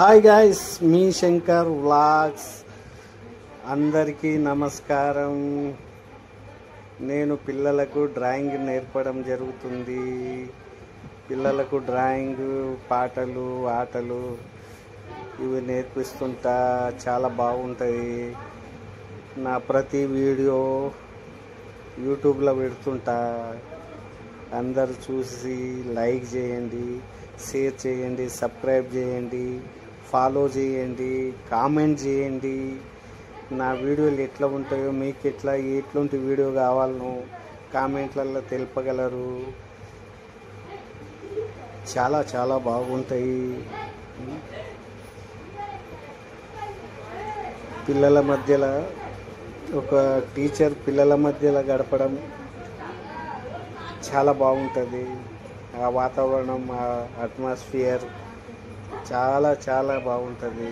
Hi guys, మీ Shankar vlogs అందరికీ నమస్కారం. నేను పిల్లలకు డ్రాయింగ్ నేర్పడం జరుగుతుంది. పిల్లలకు డ్రాయింగ్, పాటలు, ఆటలు ఇవి నేర్పిస్తుంటా. చాలా బాగుంటుంది. నా ప్రతి వీడియో యూట్యూబ్లో పెడుతుంటా. అందరు చూసి లైక్ చేయండి, షేర్ చేయండి, సబ్స్క్రైబ్ చేయండి, ఫాలో చేయండి, కామెంట్ చేయండి. నా వీడియోలు ఎట్లా ఉంటాయో, మీకు ఎట్లాంటి వీడియో కావాలనో కామెంట్లలో తెలుపగలరు. చాలా చాలా బాగుంటాయి. పిల్లల మధ్యలో ఒక టీచర్ పిల్లల మధ్యలో గడపడం చాలా బాగుంటుంది. ఆ వాతావరణం, ఆ అట్మాస్ఫియర్ చాలా చాలా బాగుంటుంది.